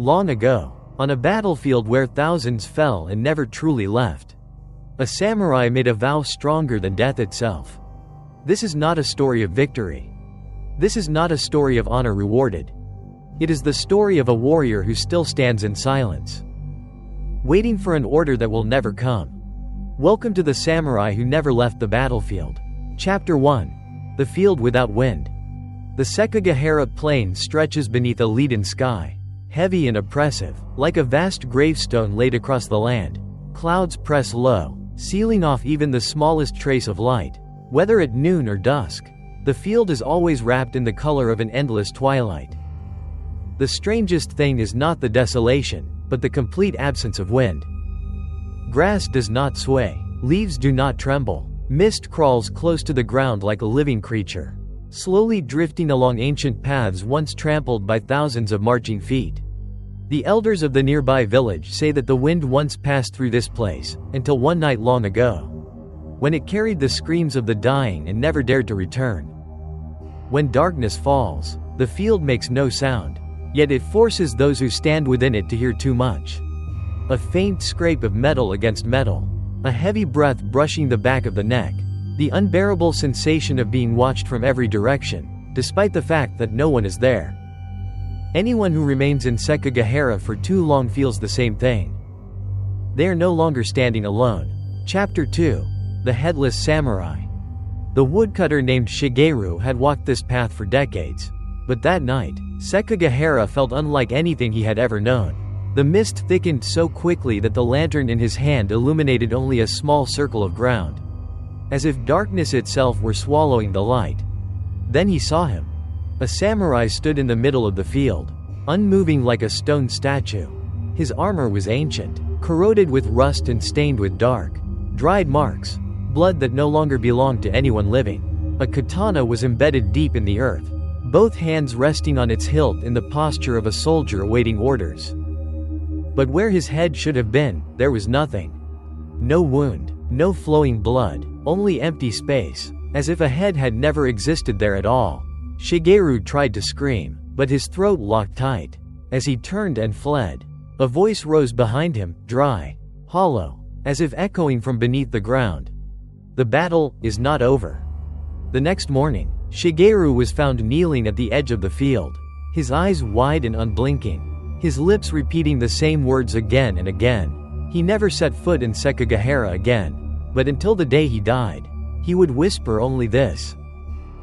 Long ago, on a battlefield where thousands fell and never truly left, a samurai made a vow stronger than death itself. This is not a story of victory. This is not a story of honor rewarded. It is the story of a warrior who still stands in silence, waiting for an order that will never come. Welcome to the samurai who never left the battlefield. Chapter 1. The Field Without Wind. The Sekigahara plain stretches beneath a leaden sky, heavy and oppressive, like a vast gravestone laid across the land. Clouds press low, sealing off even the smallest trace of light. Whether at noon or dusk, the field is always wrapped in the color of an endless twilight. The strangest thing is not the desolation, but the complete absence of wind. Grass does not sway, leaves do not tremble. Mist crawls close to the ground like a living creature, slowly drifting along ancient paths once trampled by thousands of marching feet. The elders of the nearby village say that the wind once passed through this place, until one night long ago, when it carried the screams of the dying and never dared to return. When darkness falls, the field makes no sound, yet it forces those who stand within it to hear too much. A faint scrape of metal against metal, a heavy breath brushing the back of the neck, the unbearable sensation of being watched from every direction, despite the fact that no one is there. Anyone who remains in Sekigahara for too long feels the same thing. They are no longer standing alone. Chapter 2. The Headless Samurai. The woodcutter named Shigeru had walked this path for decades, but that night, Sekigahara felt unlike anything he had ever known. The mist thickened so quickly that the lantern in his hand illuminated only a small circle of ground, as if darkness itself were swallowing the light. Then he saw him. A samurai stood in the middle of the field, unmoving like a stone statue. His armor was ancient, corroded with rust and stained with dark, dried marks, blood that no longer belonged to anyone living. A katana was embedded deep in the earth, both hands resting on its hilt in the posture of a soldier awaiting orders. But where his head should have been, there was nothing. No wound, no flowing blood, only empty space, as if a head had never existed there at all. Shigeru tried to scream, but his throat locked tight. As he turned and fled, a voice rose behind him, dry, hollow, as if echoing from beneath the ground. The battle is not over. The next morning, Shigeru was found kneeling at the edge of the field, his eyes wide and unblinking, his lips repeating the same words again and again. He never set foot in Sekigahara again, but until the day he died, he would whisper only this.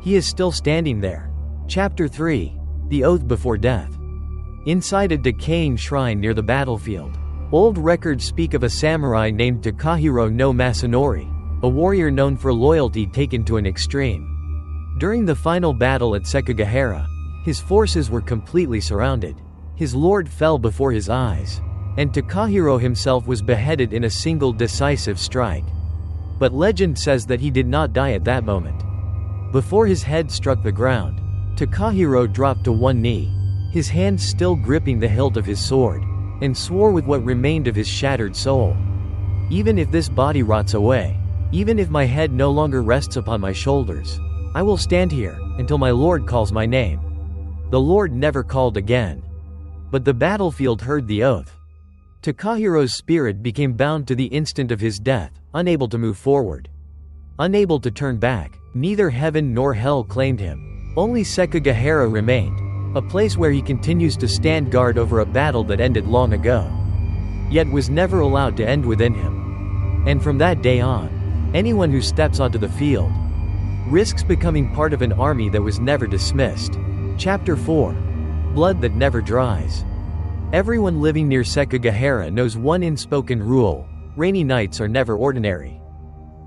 He is still standing there. Chapter 3. The Oath Before Death. Inside a decaying shrine near the battlefield, old records speak of a samurai named Takahiro no Masanori, a warrior known for loyalty taken to an extreme. During the final battle at Sekigahara, his forces were completely surrounded. His lord fell before his eyes, and Takahiro himself was beheaded in a single decisive strike. But legend says that he did not die at that moment. Before his head struck the ground, Takahiro dropped to one knee, his hand still gripping the hilt of his sword, and swore with what remained of his shattered soul. Even if this body rots away, even if my head no longer rests upon my shoulders, I will stand here until my lord calls my name. The lord never called again. But the battlefield heard the oath. Takahiro's spirit became bound to the instant of his death, unable to move forward, unable to turn back. Neither heaven nor hell claimed him. Only Sekigahara remained, a place where he continues to stand guard over a battle that ended long ago, yet was never allowed to end within him. And from that day on, anyone who steps onto the field risks becoming part of an army that was never dismissed. Chapter 4. Blood that never dries. Everyone living near Sekigahara knows one unspoken rule: rainy nights are never ordinary.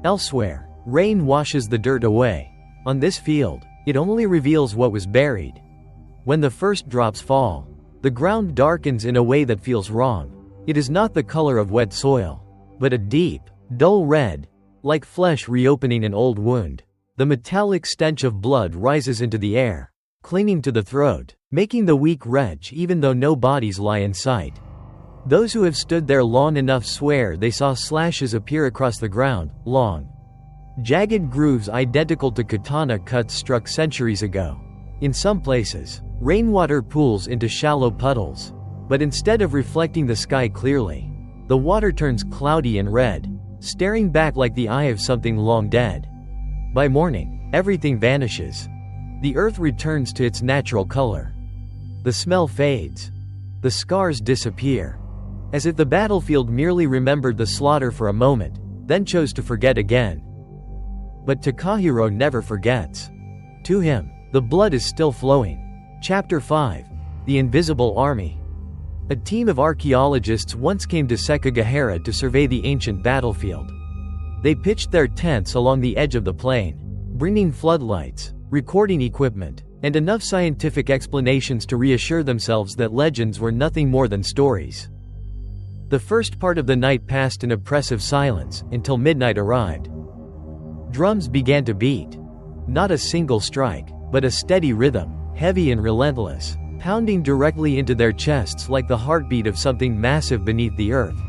Elsewhere, rain washes the dirt away. On this field, it only reveals what was buried. When the first drops fall, the ground darkens in a way that feels wrong. It is not the color of wet soil, but a deep, dull red, like flesh reopening an old wound. The metallic stench of blood rises into the air, clinging to the throat, making the weak retch even though no bodies lie in sight. Those who have stood there long enough swear they saw slashes appear across the ground, long, jagged grooves identical to katana cuts struck centuries ago. In some places, rainwater pools into shallow puddles, But instead of reflecting the sky clearly, the water turns cloudy and red, staring back like the eye of something long dead. By morning, everything vanishes. The earth returns to its natural color. The smell fades. The scars disappear. As if the battlefield merely remembered the slaughter for a moment, then chose to forget again. But Takahiro never forgets. To him, the blood is still flowing. Chapter 5. The Invisible Army. A team of archaeologists once came to Sekigahara to survey the ancient battlefield. They pitched their tents along the edge of the plain, bringing floodlights, recording equipment, and enough scientific explanations to reassure themselves that legends were nothing more than stories. The first part of the night passed in oppressive silence until midnight arrived. Drums began to beat. Not a single strike, but a steady rhythm, heavy and relentless, pounding directly into their chests like the heartbeat of something massive beneath the earth.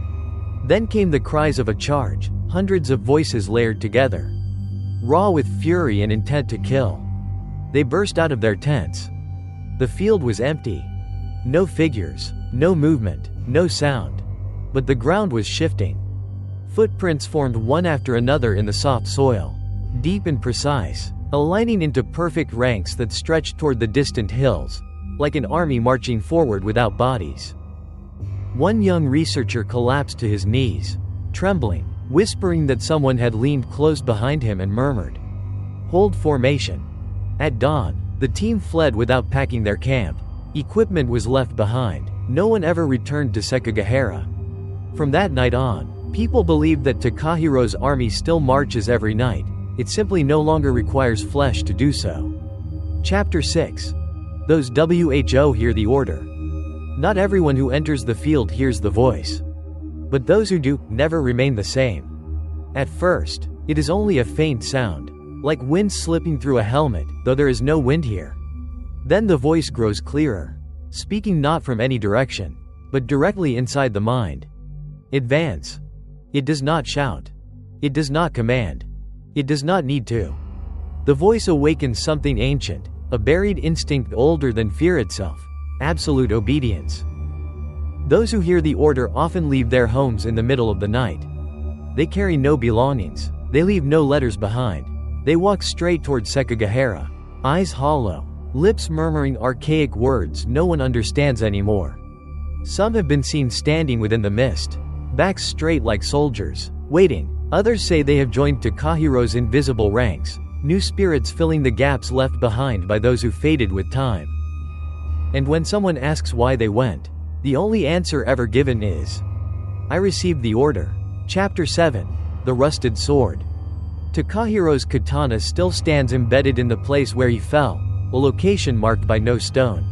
Then came the cries of a charge, hundreds of voices layered together, raw with fury and intent to kill. They burst out of their tents. The field was empty. No figures, no movement, no sound. But the ground was shifting. Footprints formed one after another in the soft soil, deep and precise, aligning into perfect ranks that stretched toward the distant hills, like an army marching forward without bodies. One young researcher collapsed to his knees, trembling, whispering that someone had leaned close behind him and murmured, "Hold formation." At dawn, the team fled without packing their camp. Equipment was left behind. No one ever returned to Sekigahara. From that night on, people believed that Takahiro's army still marches every night. It simply no longer requires flesh to do so. Chapter 6. Those who hear the order. Not everyone who enters the field hears the voice. But those who do, never remain the same. At first, it is only a faint sound, like wind slipping through a helmet, though there is no wind here. Then the voice grows clearer, speaking not from any direction, but directly inside the mind. It vants. It does not shout. It does not command. It does not need to. The voice awakens something ancient, a buried instinct older than fear itself, absolute obedience. Those who hear the order often leave their homes in the middle of the night. They carry no belongings. They leave no letters behind. They walk straight toward Sekigahara, eyes hollow, lips murmuring archaic words no one understands anymore. Some have been seen standing within the mist, backs straight like soldiers, waiting. Others say they have joined Takahiro's invisible ranks, new spirits filling the gaps left behind by those who faded with time. And when someone asks why they went, the only answer ever given is, "I received the order." Chapter 7. The Rusted Sword. Takahiro's katana still stands embedded in the place where he fell, a location marked by no stone.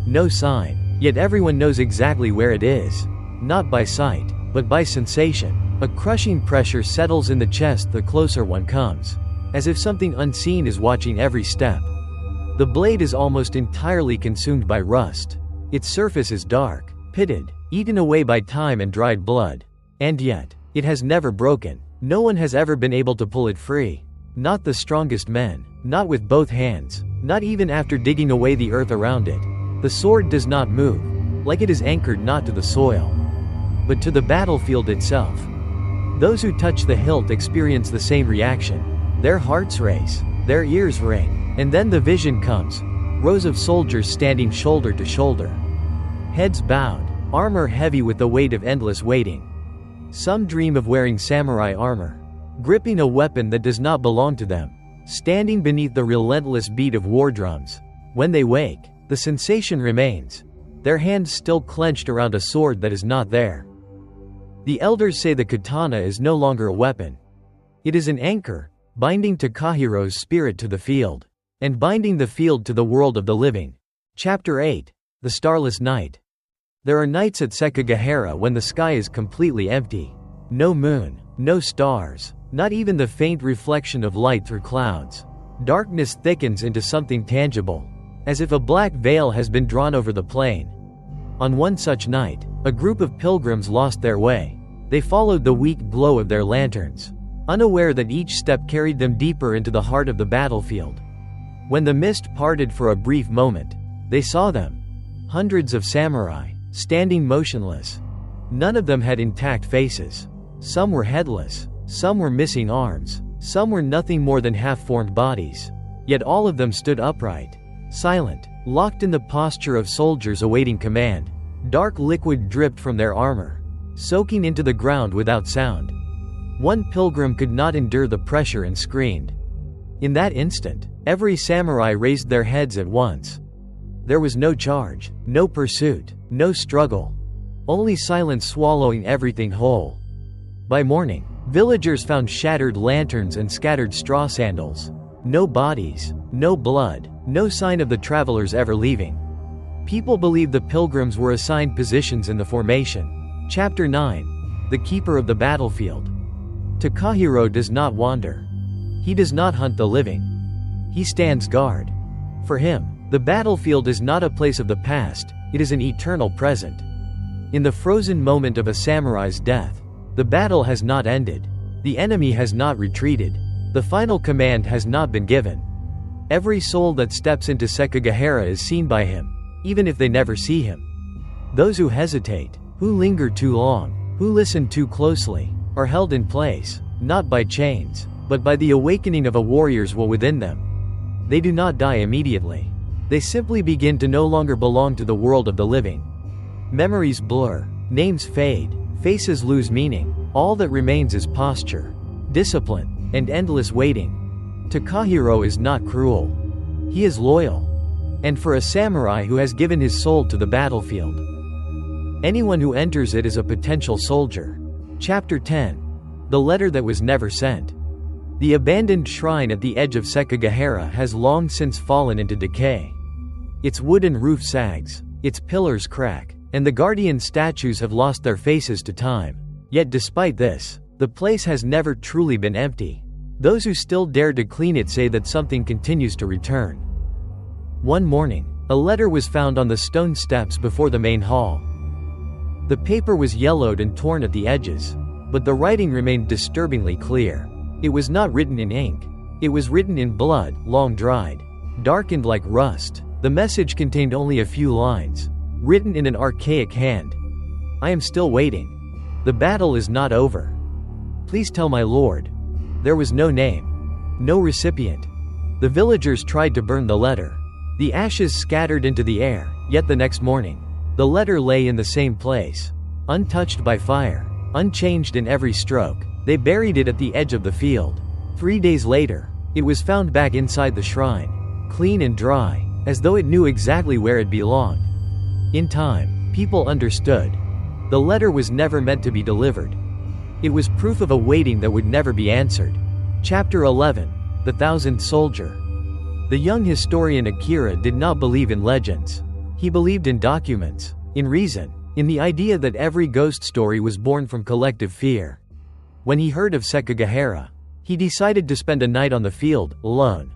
No sign, yet everyone knows exactly where it is. Not by sight, but by sensation. A crushing pressure settles in the chest the closer one comes, as if something unseen is watching every step. The blade is almost entirely consumed by rust. Its surface is dark, pitted, eaten away by time and dried blood. And yet, it has never broken. No one has ever been able to pull it free. Not the strongest men, not with both hands, not even after digging away the earth around it. The sword does not move, like it is anchored not to the soil, but to the battlefield itself. Those who touch the hilt experience the same reaction. Their hearts race, their ears ring, and then the vision comes. Rows of soldiers standing shoulder to shoulder. Heads bowed, armor heavy with the weight of endless waiting. Some dream of wearing samurai armor, gripping a weapon that does not belong to them, standing beneath the relentless beat of war drums. When they wake, the sensation remains, their hands still clenched around a sword that is not there. The elders say the katana is no longer a weapon. It is an anchor, binding Takahiro's spirit to the field, and binding the field to the world of the living. Chapter 8. The Starless Night. There are nights at Sekigahara when the sky is completely empty. No moon, no stars, not even the faint reflection of light through clouds. Darkness thickens into something tangible, as if a black veil has been drawn over the plain. On one such night, a group of pilgrims lost their way. They followed the weak glow of their lanterns, unaware that each step carried them deeper into the heart of the battlefield. When the mist parted for a brief moment, they saw them. Hundreds of samurai, standing motionless. None of them had intact faces. Some were headless. Some were missing arms. Some were nothing more than half-formed bodies. Yet all of them stood upright, silent, locked in the posture of soldiers awaiting command. Dark liquid dripped from their armor, soaking into the ground without sound. One pilgrim could not endure the pressure and screamed. In that instant, every samurai raised their heads at once. There was no charge, no pursuit, no struggle. Only silence swallowing everything whole. By morning, villagers found shattered lanterns and scattered straw sandals. No bodies, no blood, no sign of the travelers ever leaving. People believed the pilgrims were assigned positions in the formation. Chapter 9. The Keeper of the Battlefield. Takahiro does not wander. He does not hunt the living. He stands guard. For him, the battlefield is not a place of the past, it is an eternal present. In the frozen moment of a samurai's death, the battle has not ended. The enemy has not retreated. The final command has not been given. Every soul that steps into Sekigahara is seen by him, even if they never see him. Those who hesitate, who linger too long, who listen too closely, are held in place, not by chains, but by the awakening of a warrior's will within them. They do not die immediately. They simply begin to no longer belong to the world of the living. Memories blur, names fade, faces lose meaning. All that remains is posture, discipline, and endless waiting. Takahiro is not cruel. He is loyal. And for a samurai who has given his soul to the battlefield, anyone who enters it is a potential soldier. Chapter 10. The Letter That Was Never Sent. The abandoned shrine at the edge of Sekigahara has long since fallen into decay. Its wooden roof sags, its pillars crack, and the guardian statues have lost their faces to time. Yet despite this, the place has never truly been empty. Those who still dare to clean it say that something continues to return. One morning, a letter was found on the stone steps before the main hall. The paper was yellowed and torn at the edges, but the writing remained disturbingly clear. It was not written in ink. It was written in blood, long dried, darkened like rust. The message contained only a few lines, written in an archaic hand. I am still waiting. The battle is not over. Please tell my lord. There was no name, no recipient. The villagers tried to burn the letter. The ashes scattered into the air, yet the next morning, the letter lay in the same place, untouched by fire, unchanged in every stroke. They buried it at the edge of the field. 3 days later, it was found back inside the shrine, clean and dry, as though it knew exactly where it belonged. In time, people understood. The letter was never meant to be delivered. It was proof of a waiting that would never be answered. Chapter 11. The Thousandth Soldier. The young historian Akira did not believe in legends. He believed in documents, in reason, in the idea that every ghost story was born from collective fear. When he heard of Sekigahara, he decided to spend a night on the field, alone.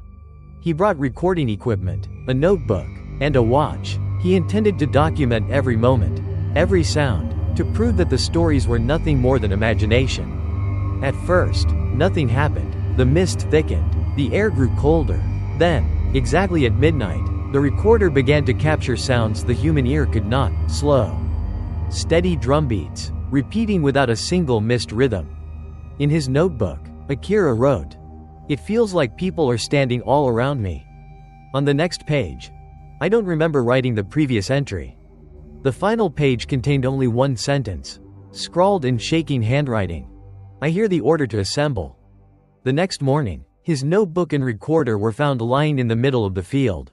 He brought recording equipment, a notebook, and a watch. He intended to document every moment, every sound, to prove that the stories were nothing more than imagination. At first, nothing happened. The mist thickened, the air grew colder. Then, exactly at midnight, the recorder began to capture sounds the human ear could not. Slow, steady drumbeats, repeating without a single missed rhythm. In his notebook, Akira wrote, "It feels like people are standing all around me." On the next page, I don't remember writing the previous entry. The final page contained only one sentence, scrawled in shaking handwriting. I hear the order to assemble. The next morning, his notebook and recorder were found lying in the middle of the field.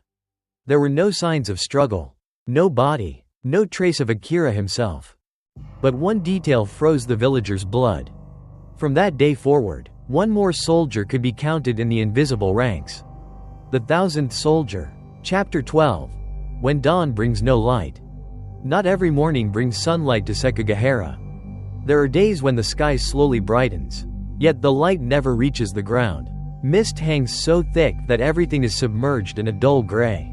There were no signs of struggle, no body, no trace of Akira himself. But one detail froze the villagers' blood. From that day forward, one more soldier could be counted in the invisible ranks. The Thousandth Soldier. Chapter 12. When dawn brings no light. Not every morning brings sunlight to Sekigahara. There are days when the sky slowly brightens, yet the light never reaches the ground. Mist hangs so thick that everything is submerged in a dull gray,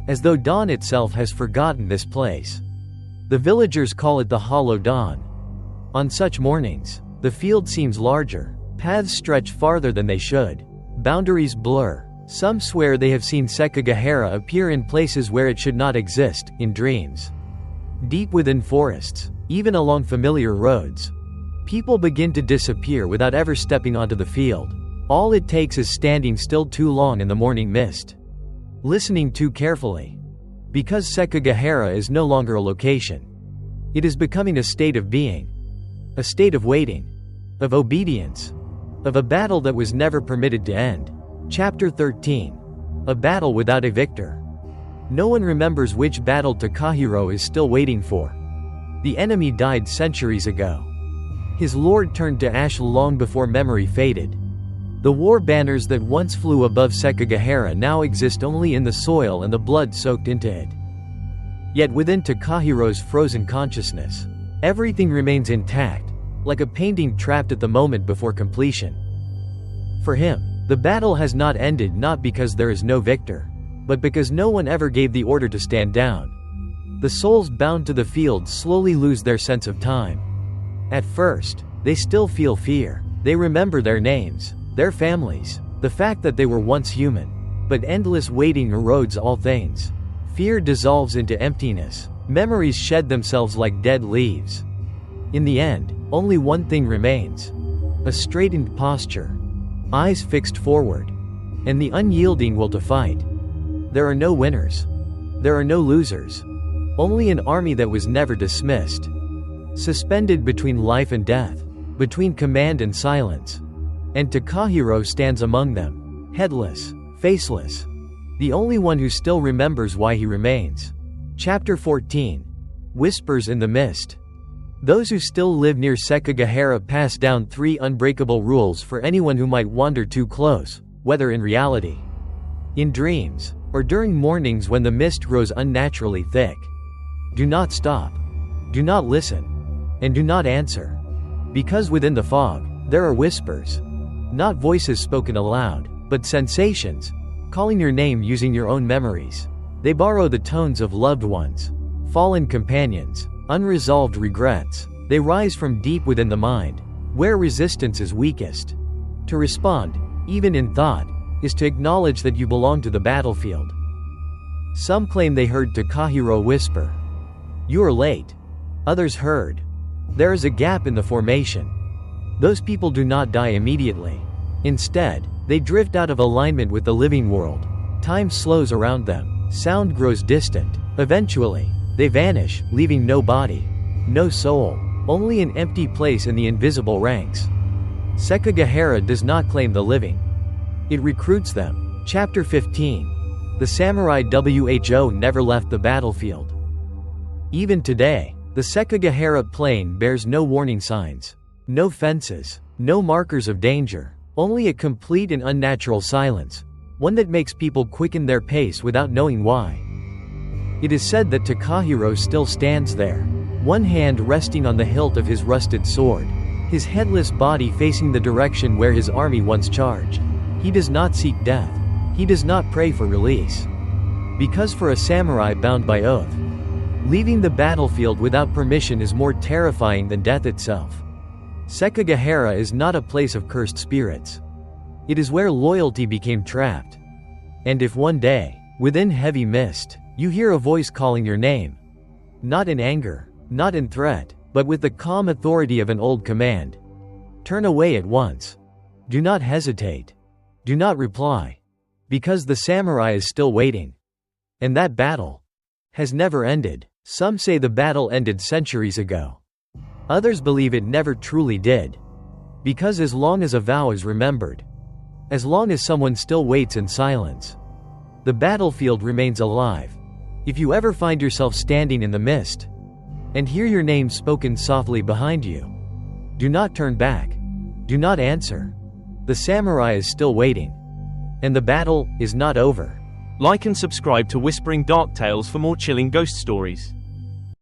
as though dawn itself has forgotten this place. The villagers call it the Hollow Dawn. On such mornings, the field seems larger, paths stretch farther than they should, boundaries blur. Some swear they have seen Sekigahara appear in places where it should not exist, in dreams. Deep within forests, even along familiar roads, people begin to disappear without ever stepping onto the field. All it takes is standing still too long in the morning mist, listening too carefully. Because Sekigahara is no longer a location. It is becoming a state of being. A state of waiting. Of obedience. Of a battle that was never permitted to end. Chapter 13. A battle without a victor. No one remembers which battle Takahiro is still waiting for. The enemy died centuries ago. His lord turned to ash long before memory faded. The war banners that once flew above Sekigahara now exist only in the soil and the blood soaked into it. Yet within Takahiro's frozen consciousness, everything remains intact, like a painting trapped at the moment before completion. For him, the battle has not ended, not because there is no victor, but because no one ever gave the order to stand down. The souls bound to the field slowly lose their sense of time. At first, they still feel fear. They remember their names, their families, the fact that they were once human. But endless waiting erodes all things. Fear dissolves into emptiness. Memories shed themselves like dead leaves. In the end, only one thing remains. A straightened posture. Eyes fixed forward. And the unyielding will to fight. There are no winners. There are no losers. Only an army that was never dismissed. Suspended between life and death. Between command and silence. And Takahiro stands among them. Headless. Faceless. The only one who still remembers why he remains. Chapter 14. Whispers in the Mist. Those who still live near Sekigahara pass down 3 unbreakable rules for anyone who might wander too close, whether in reality, in dreams, or during mornings when the mist grows unnaturally thick. Do not stop. Do not listen. And do not answer. Because within the fog, there are whispers. Not voices spoken aloud, but sensations, calling your name using your own memories. They borrow the tones of loved ones, fallen companions, unresolved regrets. They rise from deep within the mind, where resistance is weakest. To respond, even in thought, is to acknowledge that you belong to the battlefield. Some claim they heard Takahiro whisper, "You are late." Others heard, "There is a gap in the formation." Those people do not die immediately. Instead, they drift out of alignment with the living world. Time slows around them. Sound grows distant. Eventually, they vanish, leaving no body, no soul, only an empty place in the invisible ranks. Sekigahara does not claim the living. It recruits them. Chapter 15. The samurai who never left the battlefield. Even today, the Sekigahara plain bears no warning signs. No fences. No markers of danger. Only a complete and unnatural silence. One that makes people quicken their pace without knowing why. It is said that Takahiro still stands there, one hand resting on the hilt of his rusted sword, his headless body facing the direction where his army once charged. He does not seek death. He does not pray for release. Because for a samurai bound by oath, leaving the battlefield without permission is more terrifying than death itself. Sekigahara is not a place of cursed spirits. It is where loyalty became trapped. And if one day, within heavy mist, you hear a voice calling your name, not in anger, not in threat, but with the calm authority of an old command, turn away at once. Do not hesitate. Do not reply. Because the samurai is still waiting. And that battle has never ended. Some say the battle ended centuries ago. Others believe it never truly did. Because as long as a vow is remembered, as long as someone still waits in silence, the battlefield remains alive. If you ever find yourself standing in the mist, and hear your name spoken softly behind you, do not turn back. Do not answer. The samurai is still waiting. And the battle is not over. Like and subscribe to Whispering Dark Tales for more chilling ghost stories.